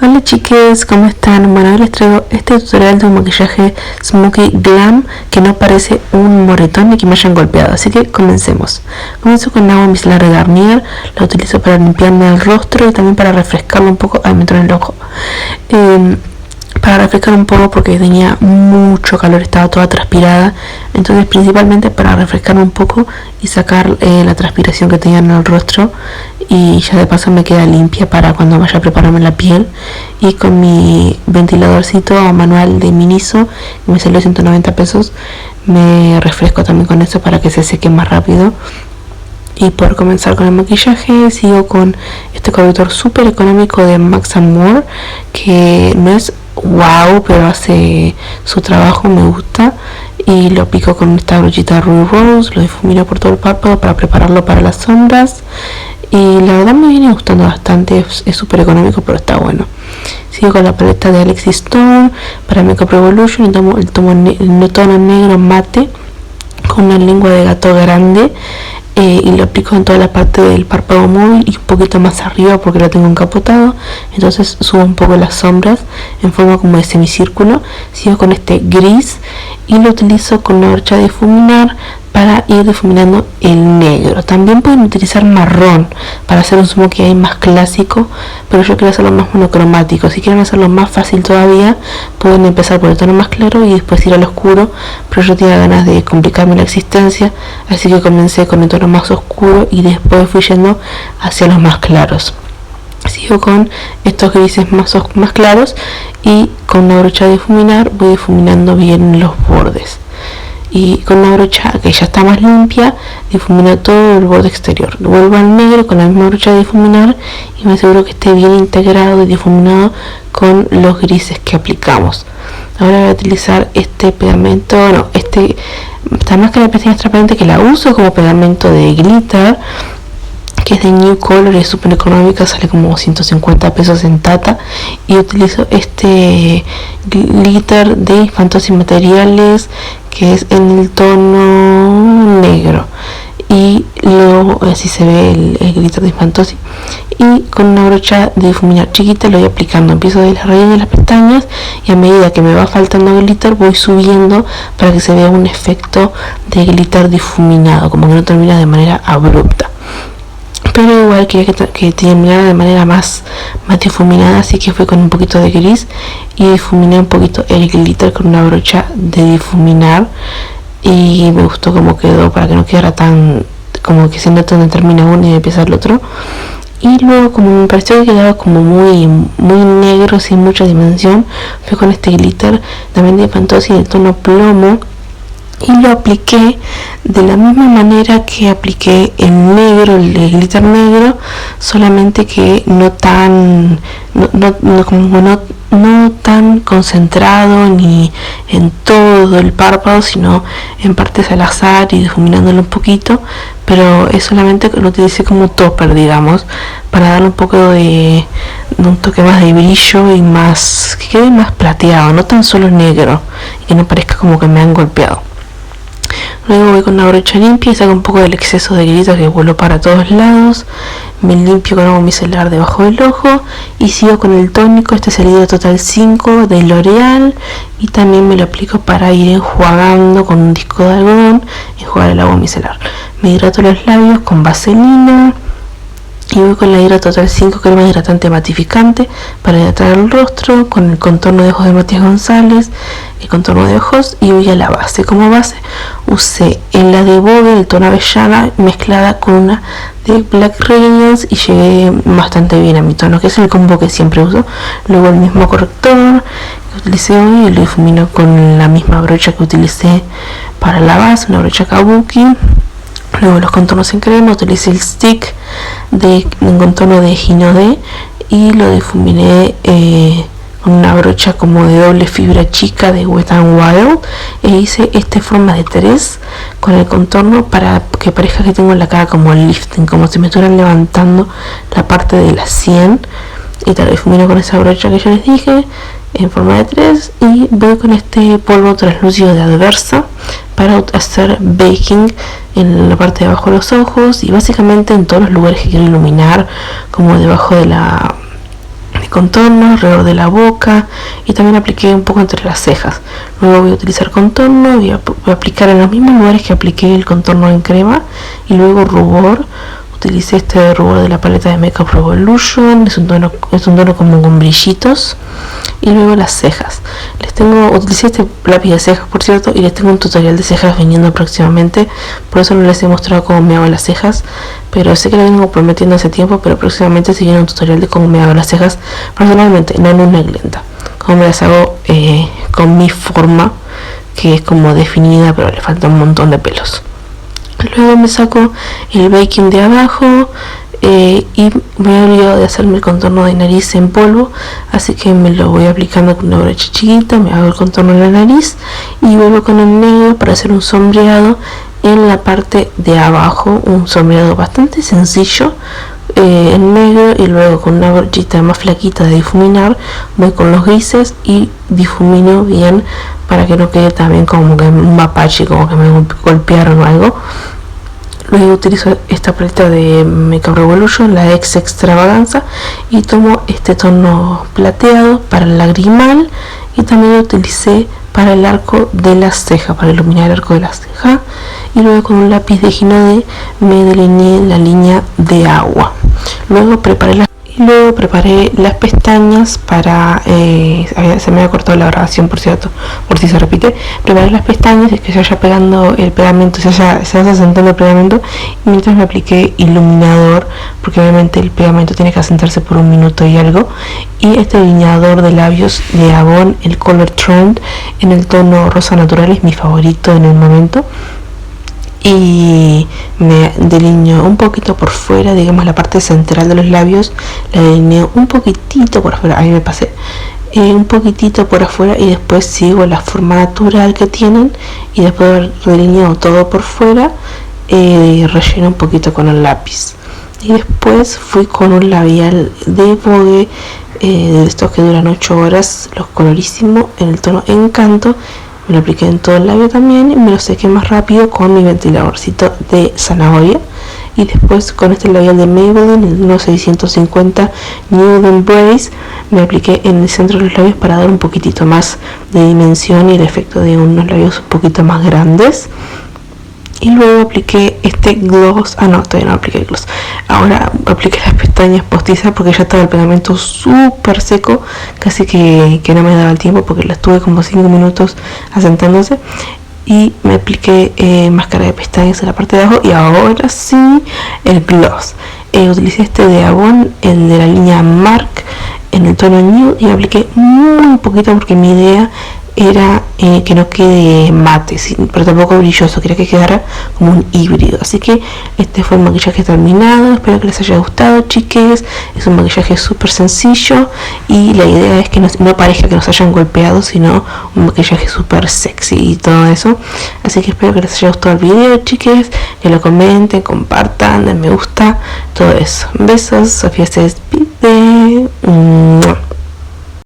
Hola chiques, ¿cómo están? Bueno, hoy les traigo este tutorial de un maquillaje Smokey Glam que no parece un moretón ni que me hayan golpeado, así que comencemos. Comienzo con agua micelar de Garnier, la utilizo para limpiarme el rostro y también para refrescarlo un poco. Ay, me entró en el ojo. Para refrescar un poco porque tenía mucho calor, estaba toda transpirada, entonces principalmente para refrescar un poco y sacar la transpiración que tenía en el rostro, y ya de paso me queda limpia para cuando vaya a prepararme la piel. Y con mi ventiladorcito manual de Miniso, que me salió 190 pesos, me refresco también con eso para que se seque más rápido. Y por comenzar con el maquillaje, sigo con este corrector súper económico de Max & More, que no es wow, pero hace su trabajo, me gusta. Y lo aplico con esta brochita Ruby Rose, lo difumino por todo el párpado para prepararlo para las sombras. Y la verdad me viene gustando bastante, es súper económico, pero está bueno. Sigo con la paleta de Alexis Stone para Makeup Revolution, y tomo el tono negro mate con una lengua de gato grande. Y lo aplico en toda la parte del párpado móvil y un poquito más arriba porque lo tengo encapotado, entonces subo un poco las sombras en forma como de semicírculo. Sigo con este gris y lo utilizo con una brocha de difuminar para ir difuminando el negro. También pueden utilizar marrón para hacer un smokey eye más clásico, pero yo quiero hacerlo más monocromático. Si quieren hacerlo más fácil todavía, pueden empezar por el tono más claro y después ir al oscuro, pero yo tenía ganas de complicarme la existencia, así que comencé con el tono más oscuro y después fui yendo hacia los más claros. Sigo con estos grises más claros y con una brocha de difuminar voy difuminando bien los bordes. Y con una brocha que ya está más limpia, difumino todo el borde exterior. Vuelvo al negro con la misma brocha de difuminar y me aseguro que esté bien integrado y difuminado con los grises que aplicamos. Ahora voy a utilizar este pegamento, esta máscara de pestañas transparente, que la uso como pegamento de glitter, que es de New Color y es súper económica, sale como 150 pesos en Tata. Y utilizo este glitter de Fantasy Materiales, que es en el tono negro, y luego así se ve el glitter de Fantasy. Y con una brocha de difuminar chiquita lo voy aplicando, empiezo de la raíz de las pestañas y a medida que me va faltando glitter voy subiendo para que se vea un efecto de glitter difuminado, como que no termina de manera abrupta. Pero igual quería que terminara de manera más difuminada, así que fui con un poquito de gris y difuminé un poquito el glitter con una brocha de difuminar, y me gustó cómo quedó para que no quedara tan como que se nota donde termina uno y empieza el otro. Y luego, como me pareció que quedaba como muy negro, sin mucha dimensión, fui con este glitter también de Fantasy en el tono plomo y lo apliqué de la misma manera que apliqué el negro, el glitter negro, solamente que no tan concentrado ni en todo el párpado, sino en partes al azar y difuminándolo un poquito, pero es solamente que lo utilicé como topper, digamos, para darle un poco de un toque más de brillo y más, que quede más plateado, no tan solo negro, y que no parezca como que me han golpeado. Luego voy con una brocha limpia y saco un poco del exceso de glitter que voló para todos lados. Me limpio con agua micelar debajo del ojo y sigo con el tónico. Este es el Hydra Total 5 de L'Oreal, y también me lo aplico para ir enjuagando con un disco de algodón, enjuagar el agua micelar. Me hidrato los labios con vaselina y voy con la Hydra Total 5 crema hidratante matificante para hidratar el rostro, con el contorno de ojos de Matías González, el contorno de ojos, y voy a la base. Como base usé en la de Vogue el tono avellana mezclada con una de Black Radiance y llegué bastante bien a mi tono, que es el combo que siempre uso. Luego el mismo corrector que utilicé hoy y lo difumino con la misma brocha que utilicé para la base, una brocha Kabuki. Luego los contornos en crema, utilicé el stick en contorno de Hinode y lo difuminé con una brocha como de doble fibra chica de Wet n Wild, e hice forma de 3 con el contorno para que parezca que tengo la cara como lifting, como si me estuvieran levantando la parte de la sien, y te lo difumino con esa brocha que yo les dije en forma de 3. Y voy con este polvo translúcido de Adversa para hacer baking en la parte de abajo de los ojos y básicamente en todos los lugares que quiero iluminar, como debajo de la contorno alrededor de la boca y también apliqué un poco entre las cejas. Luego voy a utilizar contorno, voy a aplicar en los mismos lugares que apliqué el contorno en crema y luego rubor. Utilicé este rubor de la paleta de Makeup Revolution, es un tono como con brillitos. Y luego las cejas. Utilicé este lápiz de cejas, por cierto, y les tengo un tutorial de cejas viniendo próximamente. Por eso no les he mostrado cómo me hago las cejas, pero sé que lo vengo prometiendo hace tiempo, pero próximamente se viene un tutorial de cómo me hago las cejas personalmente, no en una glenda. Cómo me las hago con mi forma, que es como definida, pero le falta un montón de pelos. Luego me saco el baking de abajo y me he olvidado de hacerme el contorno de nariz en polvo, así que me lo voy aplicando con una brocha chiquita, me hago el contorno de la nariz y vuelvo con el negro para hacer un sombreado en la parte de abajo, un sombreado bastante sencillo en negro, y luego con una brochita más flaquita de difuminar voy con los grises y difumino bien para que no quede también como que un mapache, como que me golpearon o algo. Luego utilizo esta paleta de Makeup Revolution, la Ex Extravaganza, y tomo este tono plateado para el lagrimal y también lo utilicé para el arco de la ceja, para iluminar el arco de la ceja. Y luego con un lápiz de Ginodé me delineé la línea de agua. Luego preparé las pestañas para se me había cortado la grabación, por cierto, por si se repite. Preparé las pestañas, es que se vaya pegando el pegamento, se vaya asentando el pegamento, y mientras me apliqué iluminador, porque obviamente el pegamento tiene que asentarse por 1 minuto y algo. Y este delineador de labios de Avon, el Color Trend, en el tono rosa natural, es mi favorito en el momento. Y me delineo un poquito por fuera, digamos la parte central de los labios, la delineo un poquitito por afuera, ahí me pasé, un poquitito por afuera, y después sigo la forma natural que tienen, y después de haber delineado todo por fuera, relleno un poquito con el lápiz. Y después fui con un labial de Vogue, de estos que duran 8 horas, los colorísimo, en el tono Encanto. Me lo apliqué en todo el labio también y me lo sequé más rápido con mi ventiladorcito de zanahoria. Y después con este labial de Maybelline, el 1650 Nude Embrace, me apliqué en el centro de los labios para dar un poquitito más de dimensión y el efecto de unos labios un poquito más grandes. Y luego apliqué este gloss, todavía no apliqué el gloss, ahora apliqué las pestañas postizas porque ya estaba el pegamento súper seco, casi que no me daba el tiempo porque las tuve como 5 minutos asentándose. Y me apliqué máscara de pestañas en la parte de abajo, y ahora sí el gloss. Utilicé este de Avon, el de la línea Mark, en el tono Nude, y me apliqué muy poquito porque mi idea era que no quede mate, pero tampoco brilloso, quería que quedara como un híbrido. Así que este fue el maquillaje terminado, espero que les haya gustado, chiques. Es un maquillaje súper sencillo y la idea es que no parezca que nos hayan golpeado, sino un maquillaje súper sexy y todo eso. Así que espero que les haya gustado el video, chiques, que lo comenten, compartan, den me gusta, todo eso. Besos, Sofía se despide.